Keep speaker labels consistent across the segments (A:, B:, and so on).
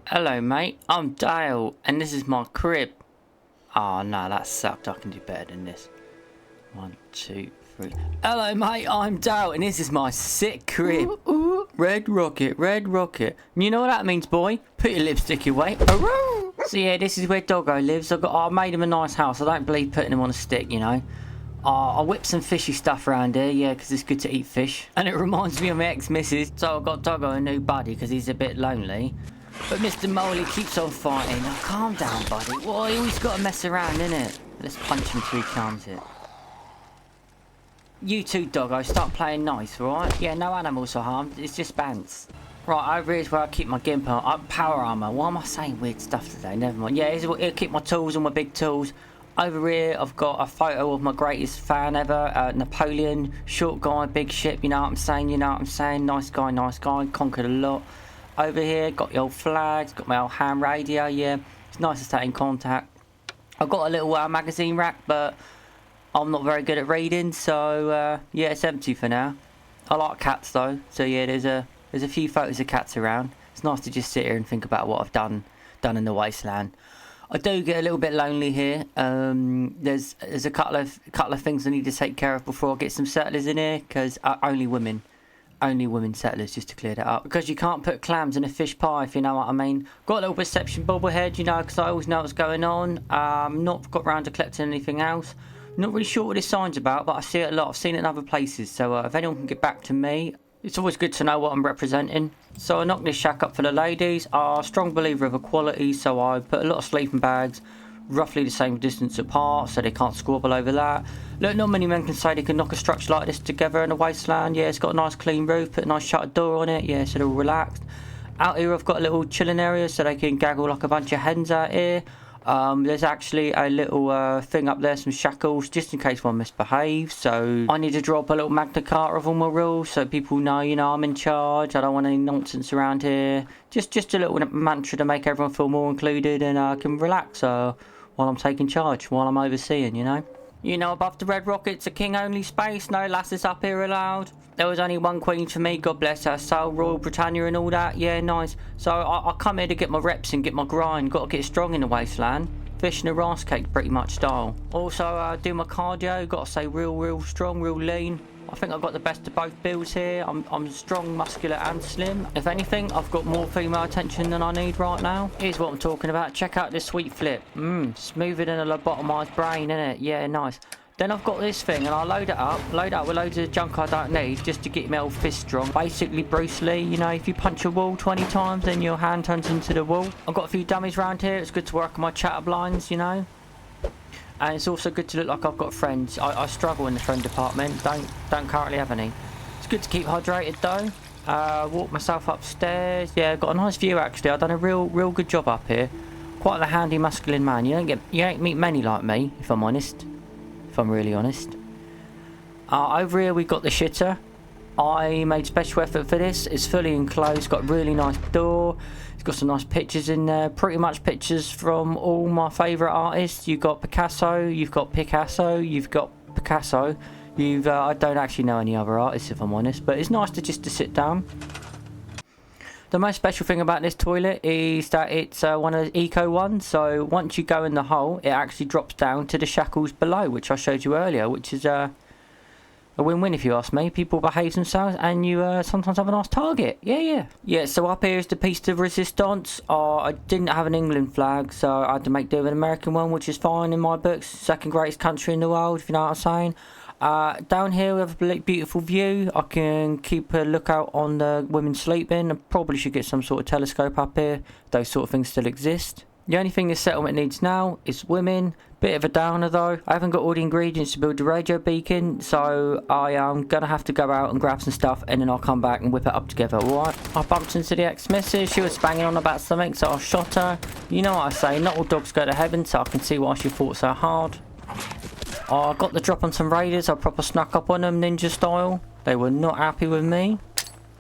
A: Hello mate, I'm Dale and this is my crib. Oh no, that sucked. I can do better than this. 1, 2, 3. Hello mate, I'm Dale and this is my sick crib. Ooh, ooh. Red rocket, red rocket. You know what that means, boy? Put your lipstick away. So yeah, this is where Doggo lives. I made him a nice house. I don't believe putting him on a stick, you know. I whip some fishy stuff around here, yeah, because it's good to eat fish. And it reminds me of my ex-missus. So I got Doggo a new buddy because he's a bit lonely. But Mr. Moley keeps on fighting. Oh, calm down, buddy. Well, he always got to mess around, innit? Let's punch him 3 times it. You two, Doggo, start playing nice, alright? Yeah, no animals are harmed. It's just bants. Right, over here's where I keep my gimp power armor. Why am I saying weird stuff today? Never mind. Yeah, it'll keep my tools and my big tools. Over here, I've got a photo of my greatest fan ever, Napoleon. Short guy, big ship, you know what I'm saying? You know what I'm saying? Nice guy, conquered a lot. Over here, got the old flags, got my old ham radio, yeah. It's nice to stay in contact. I've got a little magazine rack, but I'm not very good at reading, so yeah, it's empty for now. I like cats though, so yeah, there's a few photos of cats around. It's nice to just sit here and think about what I've done in the wasteland. I do get a little bit lonely here. There's a couple of things I need to take care of before I get some settlers in here, because only women settlers, just to clear that up, because you can't put clams in a fish pie, if you know what I mean. Got a little perception bobblehead, you know, because I always know what's going on. Not got round to collecting anything else. Not really sure what this sign's about, but I see it a lot. I've seen it in other places, so if anyone can get back to me, it's always good to know what I'm representing. So I knocked this shack up for the ladies. I'm a strong believer of equality, so I put a lot of sleeping bags roughly the same distance apart, so they can't squabble over that. Look, not many men can say they can knock a structure like this together in a wasteland. Yeah, it's got a nice clean roof, put a nice shuttered door on it, yeah, so they're all relaxed. Out here I've got a little chilling area so they can gaggle like a bunch of hens out here. There's actually a little thing up there, some shackles, just in case one misbehaves. So I need to drop a little Magna Carta of all my rules so people know, you know, I'm in charge. I don't want any nonsense around here. Just a little mantra to make everyone feel more included and can relax while I'm taking charge, while I'm overseeing, you know. You know, above the Red Rocket's a king-only space, no lasses up here allowed. There was only one queen for me, God bless her soul, Royal Britannia and all that, yeah, nice. So I come here to get my reps and get my grind, got to get strong in the wasteland. Fish and a rice cake pretty much style. Also do my cardio, got to say real strong, real lean. I think I've got the best of both builds here. I'm strong, muscular and slim. If anything, I've got more female attention than I need right now. Here's what I'm talking about. Check out this sweet flip. Smoother than a lobotomized brain, innit? Yeah, nice. Then I've got this thing and I load it up with loads of junk I don't need just to get my old fist strong. Basically Bruce Lee, you know, if you punch a wall 20 times then your hand turns into the wall. I've got a few dummies around here. It's good to work on my chatter blinds, you know. And it's also good to look like I've got friends. I struggle in the friend department. Don't currently have any. It's good to keep hydrated though. Walk myself upstairs. Yeah, got a nice view actually. I've done a real good job up here. Quite a handy masculine man. You don't meet many like me, if I'm honest. If I'm really honest. Over here we've got the shitter. I made special effort for this. It's fully enclosed, got a really nice door. It's got some nice pictures in there. Pretty much pictures from all my favourite artists. You've got Picasso, you've got Picasso, you've got Picasso. I don't actually know any other artists if I'm honest, but it's nice to sit down. The most special thing about this toilet is that it's one of the eco ones, so once you go in the hole, it actually drops down to the shackles below, which I showed you earlier, which is a win-win if you ask me. People behave themselves and you sometimes have a nice target. Yeah, so up here is the piece de resistance. I didn't have an England flag, so I had to make do with an American one, which is fine in my books. Second greatest country in the world, if you know what I'm saying. Down here we have a beautiful view. I can keep a lookout on the women sleeping. I probably should get some sort of telescope up here. Those sort of things still exist. The only thing this settlement needs now is women. Bit of a downer though. I haven't got all the ingredients to build the radio beacon, so I am gonna have to go out and grab some stuff and then I'll come back and whip it up together, alright? I bumped into the ex-missus. She was banging on about something, so I shot her. You know what I say, not all dogs go to heaven, so I can see why she fought so hard. I got the drop on some raiders. I proper snuck up on them ninja style. They were not happy with me.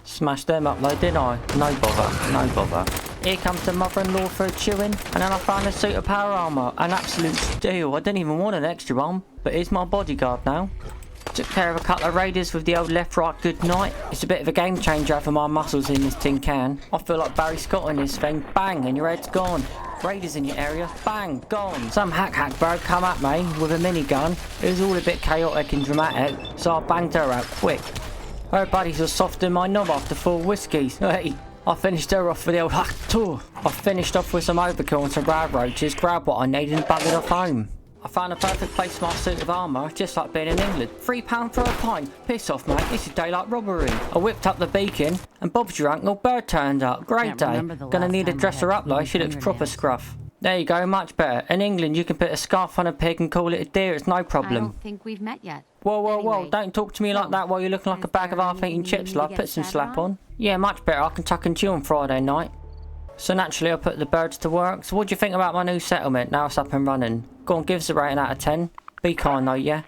A: Smashed them up though, didn't I? No bother. Here comes the mother-in-law for a chewing. And then I found a suit of power armor. An absolute steal. I didn't even want an extra one. But here's my bodyguard now. Took care of a couple of raiders with the old left, right, good night. It's a bit of a game changer for my muscles in this tin can. I feel like Barry Scott in this thing. Bang, and your head's gone. Raiders in your area. Bang, gone. Some hack bro come at me with a minigun. It was all a bit chaotic and dramatic, so I banged her out quick. Her buddies were soft in my knob after 4 whiskies. Hey, I finished her off with the old hack tour. I finished off with some overkill and some rad roaches, grabbed what I needed and buggered off home. I found a perfect place for my suit of armour, just like being in England. £3 for a pint. Piss off, mate. This is daylight robbery. I whipped up the beacon, and Bob's your uncle Bird turned up. Great day. Gonna need to dress her up though. She looks proper scruff. There you go, much better. In England, you can put a scarf on a pig and call it a deer. It's no problem.
B: I don't think we've met yet.
A: Whoa. Don't talk to me like that while you're looking like a bag of half-eaten chips, love. Put some slap on. Yeah, much better. I can tuck and chew on Friday night. So naturally, I put the birds to work. So what do you think about my new settlement now it's up and running? Go on, give us a rating out of 10. Be kind though, yeah?